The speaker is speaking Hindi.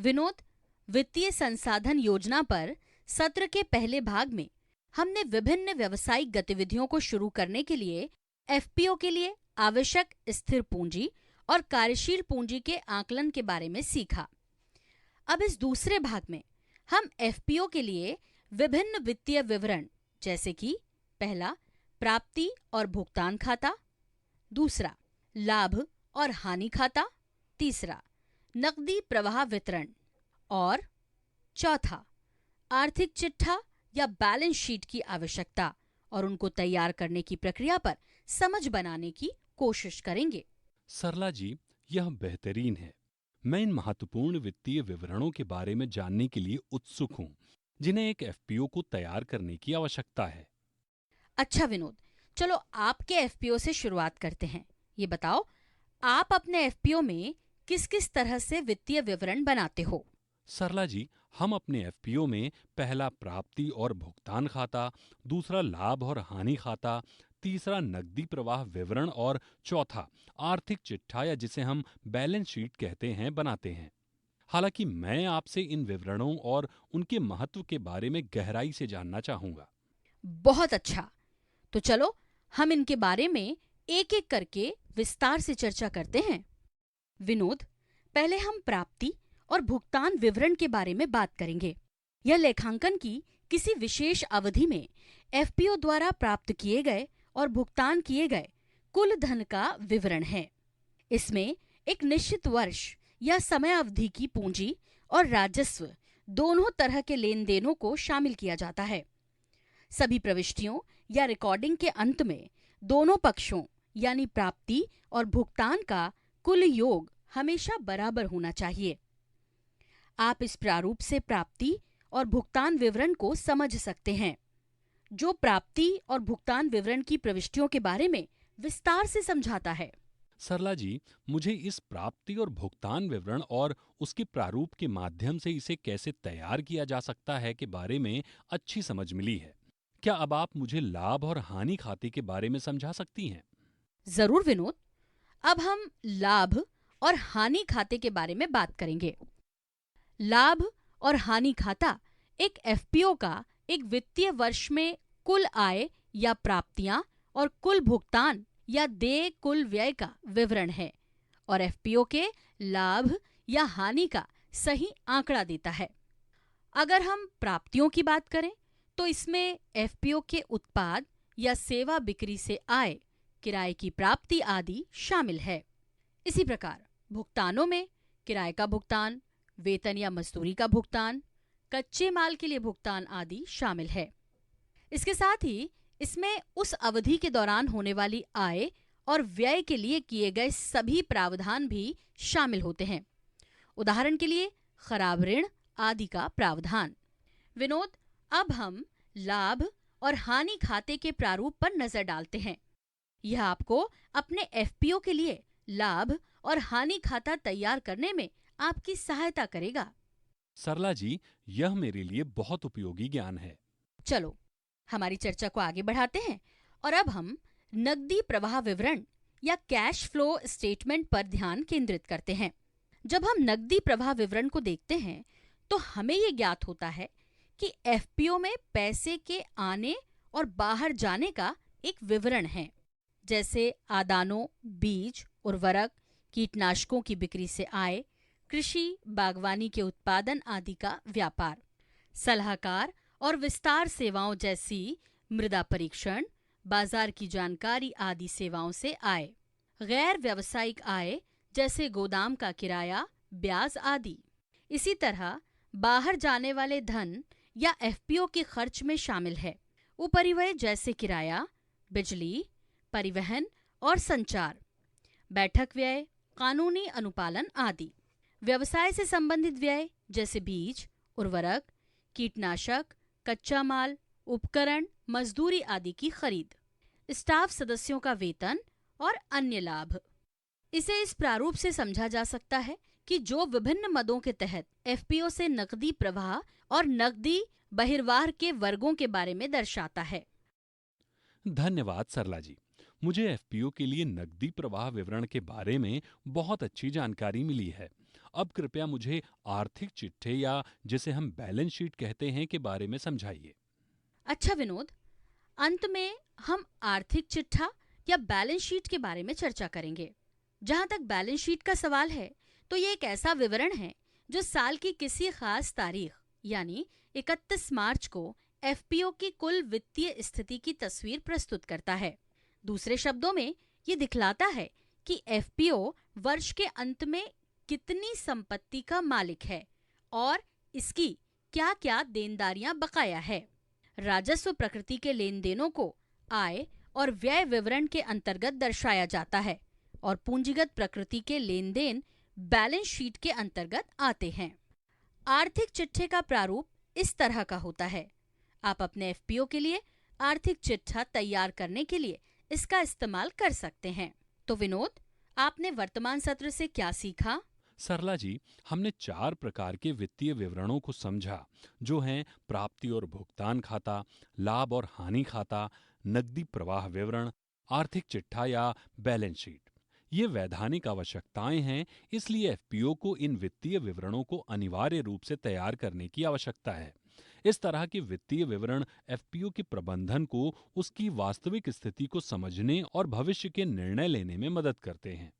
विनोद, वित्तीय संसाधन योजना पर सत्र के पहले भाग में हमने विभिन्न व्यावसायिक गतिविधियों को शुरू करने के लिए एफपीओ के लिए आवश्यक स्थिर पूंजी और कार्यशील पूंजी के आकलन के बारे में सीखा। अब इस दूसरे भाग में हम एफपीओ के लिए विभिन्न वित्तीय विवरण जैसे कि पहला, प्राप्ति और भुगतान खाता, दूसरा, लाभ और हानि खाता, तीसरा, नकदी प्रवाह वितरण और चौथा, आर्थिक चिट्ठा या बैलेंस शीट की आवश्यकता और उनको तैयार करने की प्रक्रिया पर समझ बनाने की कोशिश करेंगे। सरला जी, यह बेहतरीन है। मैं इन महत्वपूर्ण वित्तीय विवरणों के बारे में जानने के लिए उत्सुक हूं, जिन्हें एक एफपीओ को तैयार करने की आवश्यकता है। अच्छा विनोद, चलो आपके एफपीओ से शुरुआत करते हैं। ये बताओ, आप अपने एफपीओ में किस किस तरह से वित्तीय विवरण बनाते हो? सरला जी, हम अपने एफपीओ में पहला प्राप्ति और भुगतान खाता, दूसरा लाभ और हानि खाता, तीसरा नकदी प्रवाह विवरण और चौथा आर्थिक चिट्ठा या जिसे हम बैलेंस शीट कहते हैं बनाते हैं। हालांकि मैं आपसे इन विवरणों और उनके महत्व के बारे में गहराई से जानना चाहूंगा। बहुत अच्छा, तो चलो हम इनके बारे में एक एक करके विस्तार से चर्चा करते हैं। विनोद, पहले हम प्राप्ति और भुगतान विवरण के बारे में बात करेंगे। यह लेखांकन की किसी विशेष अवधि में एफपीओ द्वारा प्राप्त किए गए और भुगतान किए गए कुल धन का विवरण है। इसमें एक निश्चित वर्ष या समय अवधि की पूंजी और राजस्व दोनों तरह के लेन देनों को शामिल किया जाता है। सभी प्रविष्टियों या रिकॉर्डिंग के अंत में दोनों पक्षों यानी प्राप्ति और भुगतान का कुल योग हमेशा बराबर होना चाहिए। आप इस प्रारूप से प्राप्ति और भुगतान विवरण को समझ सकते हैं, जो प्राप्ति और भुगतान विवरण की प्रविष्टियों के बारे में विस्तार से समझाता है। सरला जी, मुझे इस प्राप्ति और भुगतान विवरण और उसके प्रारूप के माध्यम से इसे कैसे तैयार किया जा सकता है के बारे में अच्छी समझ मिली है। क्या अब आप मुझे लाभ और हानि खाते के बारे में समझा सकती हैं? जरूर विनोद, अब हम लाभ और हानि खाते के बारे में बात करेंगे। लाभ और हानि खाता एक एफपीओ का एक वित्तीय वर्ष में कुल आय या प्राप्तियां और कुल भुगतान या देय कुल व्यय का विवरण है और एफपीओ के लाभ या हानि का सही आंकड़ा देता है। अगर हम प्राप्तियों की बात करें तो इसमें एफपीओ के उत्पाद या सेवा बिक्री से आय, किराए की प्राप्ति आदि शामिल है। इसी प्रकार भुगतानों में किराए का भुगतान, वेतन या मजदूरी का भुगतान, कच्चे माल के लिए भुगतान आदि शामिल है। इसके साथ ही इसमें उस अवधि के दौरान होने वाली आय और व्यय के लिए किए गए सभी प्रावधान भी शामिल होते हैं। उदाहरण के लिए खराब ऋण आदि का प्रावधान। विनोद, अब हम लाभ और हानि खाते के प्रारूप पर नजर डालते हैं। यह आपको अपने एफपीओ के लिए लाभ और हानि खाता तैयार करने में आपकी सहायता करेगा। सरला जी, यह मेरे लिए बहुत उपयोगी ज्ञान है। चलो हमारी चर्चा को आगे बढ़ाते हैं और अब हम नकदी प्रवाह विवरण या कैश फ्लो स्टेटमेंट पर ध्यान केंद्रित करते हैं। जब हम नकदी प्रवाह विवरण को देखते हैं तो हमें ये ज्ञात होता है कि एफपीओ में पैसे के आने और बाहर जाने का एक विवरण है, जैसे आदानों, बीज, उर्वरक, कीटनाशकों की बिक्री से आय, कृषि बागवानी के उत्पादन आदि का व्यापार, सलाहकार और विस्तार सेवाओं जैसी मृदा परीक्षण, बाजार की जानकारी आदि सेवाओं से आय, गैर व्यावसायिक आय जैसे गोदाम का किराया, ब्याज आदि। इसी तरह बाहर जाने वाले धन या एफपीओ के खर्च में शामिल है उपरिव्यय जैसे किराया, बिजली, परिवहन और संचार, बैठक व्यय, कानूनी अनुपालन आदि। व्यवसाय से संबंधित व्यय जैसे बीज, उर्वरक, कीटनाशक, कच्चा माल, उपकरण, मजदूरी आदि की खरीद, स्टाफ सदस्यों का वेतन और अन्य लाभ। इसे इस प्रारूप से समझा जा सकता है कि जो विभिन्न मदों के तहत एफपीओ से नकदी प्रवाह और नकदी बहिर्वाह के वर्गों के बारे में दर्शाता है। धन्यवाद सरला जी, मुझे एफपीओ के लिए नकदी प्रवाह विवरण के बारे में बहुत अच्छी जानकारी मिली है। अब कृपया मुझे आर्थिक चिट्ठे या जिसे हम बैलेंस शीट कहते हैं के बारे में समझाइए। अच्छा विनोद, अंत में हम आर्थिक चिट्ठा या बैलेंस शीट के बारे में चर्चा करेंगे। जहां तक बैलेंस शीट का सवाल है, तो ये एक ऐसा विवरण है जो साल की किसी खास तारीख यानी 31 मार्च को एफपीओ की कुल वित्तीय स्थिति की तस्वीर प्रस्तुत करता है। दूसरे शब्दों में ये दिखलाता है कि एफपीओ वर्ष के अंत में कितनी संपत्ति का मालिक है और इसकी क्या क्या देनदारियां बकाया है। राजस्व प्रकृति के लेन देनों को आय और व्यय विवरण के अंतर्गत दर्शाया जाता है और पूंजीगत प्रकृति के लेन देन बैलेंस शीट के अंतर्गत आते हैं। आर्थिक चिट्ठे का प्रारूप इस तरह का होता है। आप अपने एफपीओ के लिए आर्थिक चिट्ठा तैयार करने के लिए इसका इस्तेमाल कर सकते हैं। तो विनोद, आपने वर्तमान सत्र से क्या सीखा? सरला जी, हमने 4 प्रकार के वित्तीय विवरणों को समझा, जो हैं प्राप्ति और भुगतान खाता, लाभ और हानि खाता, नकदी प्रवाह विवरण, आर्थिक चिट्ठा या बैलेंस शीट। ये वैधानिक आवश्यकताएं हैं, इसलिए एफपीओ को इन वित्तीय विवरणों को अनिवार्य रूप से तैयार करने की आवश्यकता है। इस तरह के वित्तीय विवरण एफपीओ के प्रबंधन को उसकी वास्तविक स्थिति को समझने और भविष्य के निर्णय लेने में मदद करते हैं।